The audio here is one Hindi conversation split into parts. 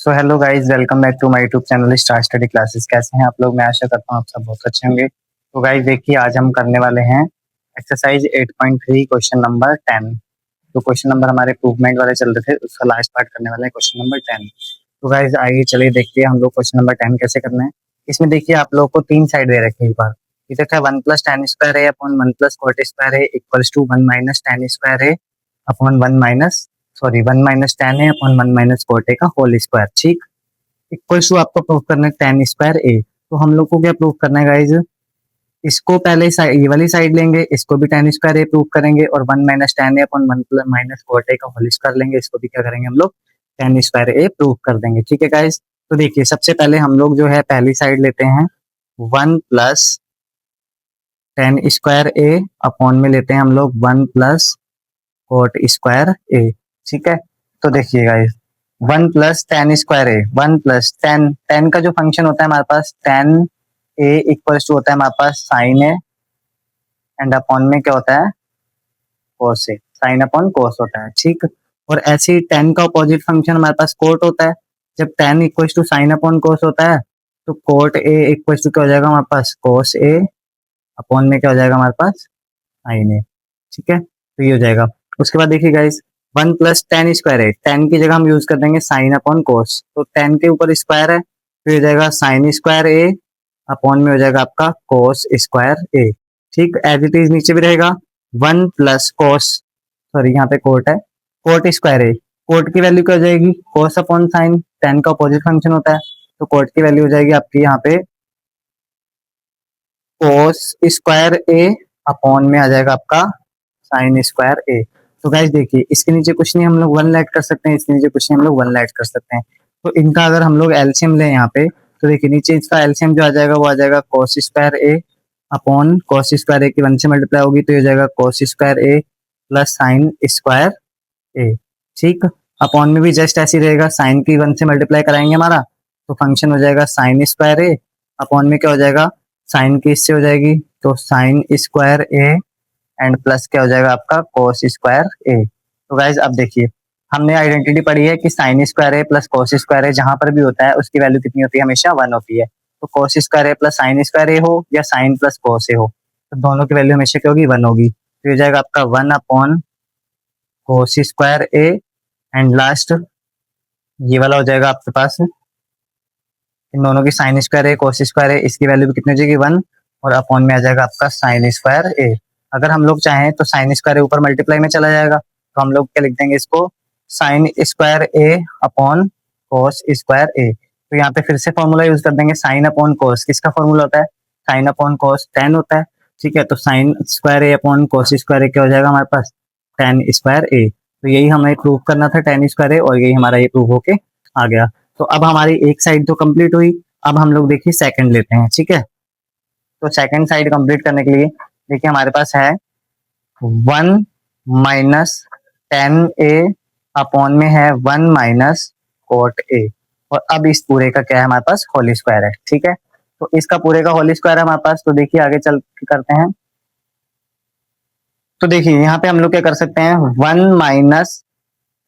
So hello guys, welcome back to my YouTube channel star study classes. कैसे हैं आप लोग? मैं आशा करता हूँ आप सब बहुत अच्छे होंगे। तो गाइस देखिए, आज हम करने वाले हैं एक्सरसाइज 8.3 क्वेश्चन नंबर 10। तो क्वेश्चन नंबर हमारे प्रूवमेंट वाले चल रहे थे, उसका लास्ट पार्ट करने वाले हैं क्वेश्चन नंबर 10। तो गाइस आइए चलिए देखते हैं हम लोग क्वेश्चन नंबर 10 कैसे करना है। इसमें देखिए आप लोग को तीन साइड दे रखे हैं। एक बार ये देखा 1 प्लस टेन स्क्वायर है अपॉन 1 प्लस कॉट स्क्वायर है equals to 1 minus tan square है अपॉन 1 माइनस टेन है अपॉन 1 माइनस कॉट का होल स्क्वायर। ठीक, इक्वल्स टू आपको प्रूव करना है टेन स्क्वायर ए। तो हम लोग को क्या प्रूव करना है गाइज, इसको पहले ये वाली साइड लेंगे, इसको भी टेन स्क्वायर ए प्रूव करेंगे और 1 minus tan A upon 1 minus cot A का होल स्क्वायर लेंगे, इसको भी क्या करेंगे हम लोग टेन स्क्वायर ए प्रूव कर देंगे। ठीक है गाइज, तो देखिए सबसे पहले हम लोग जो है पहली साइड लेते हैं 1 plus tan square A upon में लेते हैं हम लोग 1 प्लस कॉट स्क्वायर ए। ठीक है, तो देखिए गाइज 1 प्लस टेन स्क्वायर ए, 1 प्लस टेन, टेन का जो फंक्शन होता है हमारे पास टेन ए इक्वल्स टू होता है हमारे पास साइन ए एंड अपॉन में क्या होता है कोस ए, साइन अपॉन कोस होता है। ठीक, और ऐसे ही टेन का अपोजिट फंक्शन हमारे पास कोट होता है। जब tan equals to sine upon cos होता है तो कोट ए इक्वल्स टू क्या हो जाएगा हमारे पास कोस ए अपॉन में क्या हो जाएगा हमारे पास साइन ए। ठीक है, तो ये हो जाएगा। उसके बाद देखिए गाइस 1 प्लस टेन स्क्वायर है, टेन की जगह हम यूज कर देंगे साइन अपॉन कोस, तो टेन के ऊपर स्क्वायर है तो हो जाएगा साइन स्क्वायर ए अपॉन में हो जाएगा आपका कोस स्क्वायर ए। ठीक, एज इट इज नीचे भी रहेगा 1 प्लस कोस, सॉरी यहाँ पे कोट है, कोट स्क्वायर ए, कोट की वैल्यू क्या हो जाएगी कोस अपॉन साइन, टेन का अपोजिट फंक्शन होता है तो कोट की वैल्यू हो जाएगी आपकी यहाँ पे कोस स्क्वायर ए अपॉन में आ जाएगा आपका साइन स्क्वायर ए। तो गाइस देखिए इसके नीचे कुछ नहीं, हम लोग वन ऐड कर सकते हैं, इसके नीचे कुछ नहीं, हम लोग वन ऐड कर सकते हैं। तो इनका अगर हम लोग एलसीएम लें यहाँ पे तो देखिए नीचे इसका एलसीएम जो आ जाएगा वो आ जाएगा कोस square A upon cos square ए की 1 से मल्टीप्लाई होगी तो ये हो जाएगा कोस स्क्वायर ए प्लस साइन स्क्वायर ए। ठीक, अपॉन में भी जस्ट ऐसी रहेगा, साइन की 1 से मल्टीप्लाई कराएंगे हमारा तो फंक्शन हो जाएगा साइन स्क्वायर ए अपॉन में क्या हो जाएगा साइन की इससे हो जाएगी तो sine square A and plus क्या हो जाएगा आपका कोस स्क्वायर ए। तो गाइज अब देखिए हमने आइडेंटिटी पढ़ी है कि साइन स्क्वायर ए प्लस कोस स्क्वायर ए जहां पर भी होता है उसकी वैल्यू कितनी होती है, हमेशा 1 होती है। तो कोस स्क्वायर ए प्लस साइन स्क्वायर ए हो या साइन प्लस कोस ए हो तो दोनों की वैल्यू हमेशा क्या होगी 1 होगी। तो ये जाएगा आपका 1 upon cos square A and last ये वाला हो जाएगा आपके पास इन दोनों की साइन स्क्वायर ए कोस स्क्वायर ए, इसकी वैल्यू भी कितनी हो जाएगी 1 और अपॉन में आ जाएगा आपका साइन स्क्वायर ए। अगर हम लोग चाहें तो साइन स्क्वायर ए ऊपर मल्टीप्लाई में चला जाएगा तो हम लोग क्या लिख देंगे इसको sign square A upon cos square ए। तो यहाँ पे फिर से फॉर्मूला यूज कर देंगे साइन अपॉन कोस, किसका फॉर्मूला होता है साइन अपॉन कोस टेन होता है। ठीक है, तो sine square A upon cos square ए क्या हो जाएगा हमारे पास टेन स्क्वायर ए। तो यही हमें प्रूव करना था टेन स्क्वायर ए और यही हमारा ये प्रूव होके आ गया। तो अब हमारी एक साइड तो कंप्लीट हुई, अब हम लोग देखिए सेकंड लेते हैं। ठीक है, तो सेकंड साइड कंप्लीट करने के लिए देखिए हमारे पास है 1 माइनस टेन ए अपॉन में है 1 माइनस कोट ए और अब इस पूरे का क्या है हमारे पास होल स्क्वायर है। ठीक है, तो इसका पूरे का होल स्क्वायर है हमारे पास। तो देखिए आगे चल करते हैं, तो देखिए यहाँ पे हम लोग क्या कर सकते हैं 1 माइनस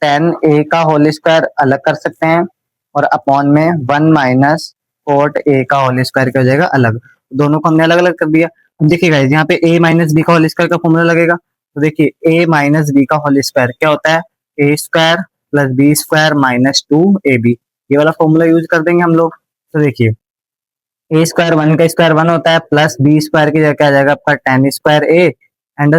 टेन ए का होल स्क्वायर अलग कर सकते हैं और अपॉन में 1 माइनस कोट ए का होल स्क्वायर क्या हो जाएगा अलग, दोनों को हमने अलग अलग कर दिया। अब देखिए गाइस यहाँ पे a माइनस बी का होल स्क्वायर का फॉर्मूला लगेगा, तो देखिए a माइनस बी का होल स्क्वायर क्या होता है A square plus B square minus two A B, ये वाला फॉर्मूला यूज कर देंगे हम लोग। तो देखिए ए स्क्वायर 1 का स्क्वायर 1 होता है प्लस बी स्क्वायर की जगह क्या आ जाएगा आपका tan square A and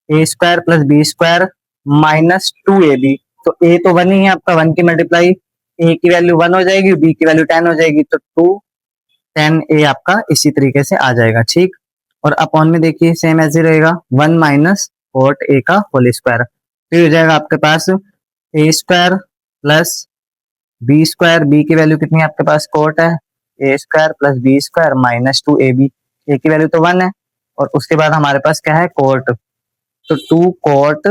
A square plus B square minus two A B. तो ए तो 1 ही है आपका, 1 की मल्टीप्लाई ए की वैल्यू 1 हो जाएगी, बी की वैल्यू 10 हो जाएगी, तो 2 10 ए आपका इसी तरीके से आ जाएगा। ठीक, और अपॉन में देखिए सेम ऐसे रहेगा 1 माइनस कोट ए का होल स्क्वायर, फिर हो जाएगा आपके पास A square plus B square, B की वैल्यू कितनी है आपके पास कोट है A square plus B square minus two A B, A की वैल्यू तो 1 है और उसके बाद हमारे पास क्या है कोट, तो 2 कोट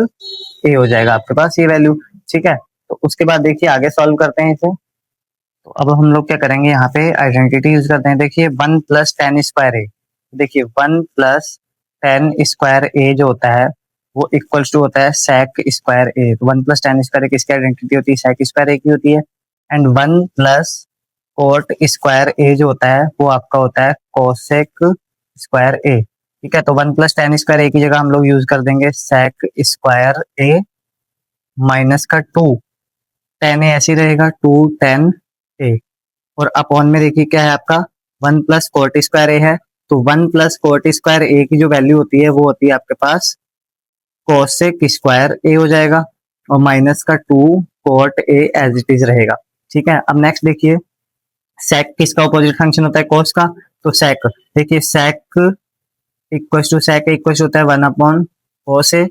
ए हो जाएगा आपके पास ये वैल्यू। ठीक है, तो उसके बाद देखिए आगे सॉल्व करते हैं इसे। तो अब हम लोग क्या करेंगे यहाँ पे आइडेंटिटी यूज करते हैं। देखिए 1 प्लस टेन स्क्वायर ए, देखिए 1 प्लस टेन स्क्वायर ए जो होता है वो इक्वल्स टू होता है सेक स्क्वायर ए। तो 1 प्लस टेन स्क्वायर ए किसकी आइडेंटिटी होती है सेक स्क्वायर ए की होती है। एंड 1 प्लस कोट स्क्वायर ए जो होता है वो आपका होता है कोसेक स्क्वायर ए। ठीक है, तो 1 प्लस टेन स्क्वायर ए की जगह हम लोग यूज कर देंगे सेक स्क्वायर ए माइनस का 2, टेन ए ऐसे ही रहेगा 2 टेन ए, और अपॉन में देखिए क्या है आपका 1 प्लस कोट स्क्वायर ए है, तो 1 प्लस कोट स्क्वायर ए की जो वैल्यू होती है वो होती है आपके पास कोसेक स्क्वायर ए हो जाएगा, और माइनस का 2 cot A as it is रहेगा। ठीक है, अब नेक्स्ट देखिए सेक किसका अपोजिट फंक्शन होता है, कोस का, तो सेक देखिए sec equal to sec equal होता है 1 upon cos A,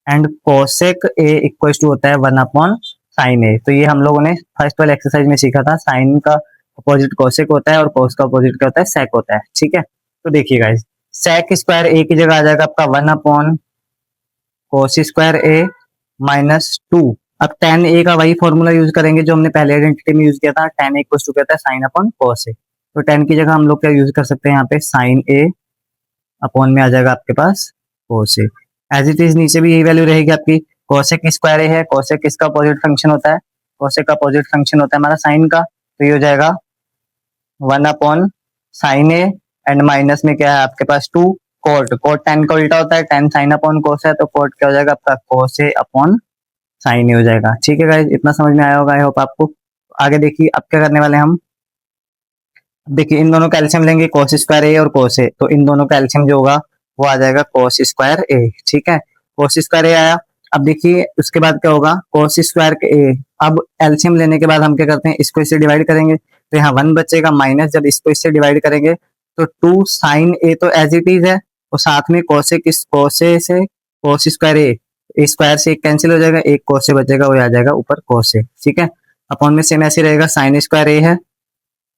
and cosec A equal to होता है 1 अपॉन साइन ए। तो ये हम लोगों ने फर्स्ट वाले एक्सरसाइज में सीखा था, साइन का अपोजिट कोसेक होता है और कोस का अपोजिट क्या होता है, सेक होता है। ठीक है, तो देखिए गाइस सेक स्क्वायर ए की जगह आ जाएगा आपका 1 अपॉन कोस स्क्वायर ए माइनस 2। अब टेन ए का वही फॉर्मूला यूज करेंगे जो हमने पहले आइडेंटिटी में यूज किया था, टेन ए इक्वल टू कहता है साइन अपॉन कोस ए, तो टेन की जगह हम लोग क्या यूज कर सकते हैं यहाँ पे साइन ए अपॉन में आ जाएगा आपके पास कोस ए। एज इट इज नीचे भी यही वैल्यू रहेगी आपकी, कोसेक स्क्वायर ए है, कोसेक किसका अपोजिट फंक्शन होता है, कोसेक का अपोजिट फंक्शन होता है हमारा साइन का, तो ये हो जाएगा 1 upon sine A, and minus में क्या है आपके पास 2 कोट, कोट टेन का उल्टा होता है, टेन साइन अपॉन कोस है, तो कोट क्या हो जाएगा आपका कोस ए अपॉन साइन ए हो जाएगा। ठीक है गाइस, इतना समझ में आया होगा आई होप आपको। आगे देखिए अब क्या करने वाले हैं हम, देखिए इन दोनों कैल्शियम लेंगे कोस स्क्वायर ए और कोस ए, तो इन दोनों कैल्शियम जो होगा वो आ जाएगा कोस स्क्वायर ए। ठीक है, कोस स्क्वायर ए आया, अब देखिए उसके बाद क्या होगा कोस स्क्वायर ए, अब एल्शियम लेने के बाद हम क्या करते हैं इसको इससे डिवाइड करेंगे, तो यहाँ 1 बचेगा, माइनस जब इसको इससे डिवाइड करेंगे तो 2 साइन ए तो एज इट इज है, और साथ में कोसे से कोस स्क्वायर ए, स्क्वायर से एक कैंसिल हो जाएगा, एक कोस से बचेगा वो आ जाएगा ऊपर कोस से। ठीक है, अपॉन में सेम ऐसे रहेगा, साइन स्क्वायर ए है,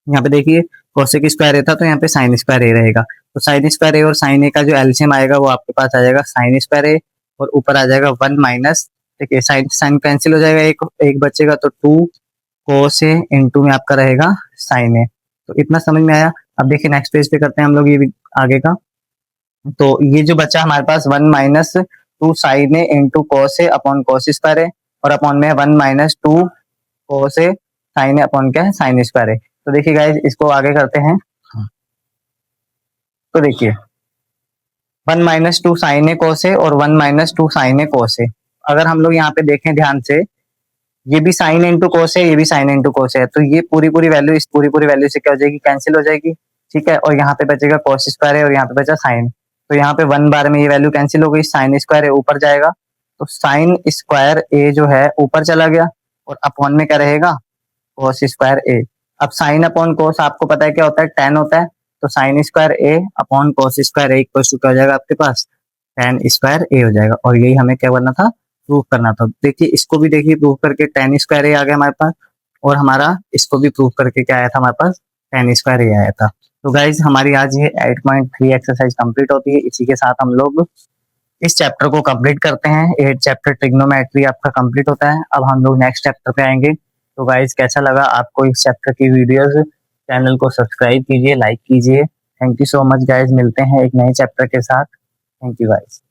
यहाँ पे देखिए कोसेक स्क्वायर ए था तो यहाँ पे साइन स्क्वायर ए रहेगा, तो साइन स्क्वायर ए और साइन ए का जो एलसीएम आएगा वो आपके पास आ जाएगा साइन स्क्वायर ए, और ऊपर आ जाएगा 1 माइनस, देखिए साइन साइन कैंसिल हो जाएगा, एक एक बचेगा, तो 2 कोस ए इंटू में आपका रहेगा साइन ए। तो इतना समझ में आया। अब देखिए नेक्स्ट पेज पे करते हैं हम लोग ये भी आगे का, तो ये जो बचा हमारे पास 1 माइनस 2 साइन ए इंटू कोस ए अपॉन कोस स्क्वायर ए, और अपॉन में 1 माइनस 2 कोस ए साइन ए अपॉन क्या है साइन स्क्वायर ए। तो देखिए गाइस इसको आगे करते हैं, तो देखिए 1 माइनस 2 साइन ए कोस ए और 1 माइनस 2 साइन ए कोस ए, अगर हम लोग यहाँ पे देखें ध्यान से, ये भी साइन इंटू कोस है, ये भी साइन इंटू कोस है, तो ये पूरी पूरी वैल्यू इस पूरी पूरी वैल्यू से क्या हो जाएगी, कैंसिल हो जाएगी। ठीक है, और यहाँ पे बचेगा कोस स्क्वायर है और यहाँ पे बचा साइन, तो यहाँ पे 1 बार में ये वैल्यू कैंसिल हो गई, साइन स्क्वायर ए ऊपर जाएगा, तो साइन स्क्वायर ए जो है ऊपर चला गया, और अपॉन में क्या रहेगा कोस स्क्वायर ए। अब साइन अपॉन कोस आपको पता है क्या होता है, टेन होता है, तो sine square A upon cos square A equal to क्या हो जाएगा आपके पास टेन स्क्वायर ए हो जाएगा, और यही हमें क्या करना था, प्रूव करना था। देखिए इसको भी देखिए प्रूव करके टेन स्क्वायर ए आ गया हमारे पास, और हमारा इसको भी प्रूव करके क्या आया था हमारे पास टेन स्क्वायर ए आया था। तो गाइज हमारी आज ये 8.3 एक्सरसाइज कंप्लीट होती है, इसी के साथ हम लोग इस चैप्टर को कंप्लीट करते हैं। 8 चैप्टर ट्रिग्नोमेट्री आपका कंप्लीट होता है। अब हम लोग नेक्स्ट चैप्टर पे आएंगे। तो गाइज कैसा लगा आपको इस चैप्टर की वीडियोस, चैनल को सब्सक्राइब कीजिए, लाइक कीजिए। Thank you so much guys, मिलते हैं एक नए चैप्टर के साथ। Thank you guys.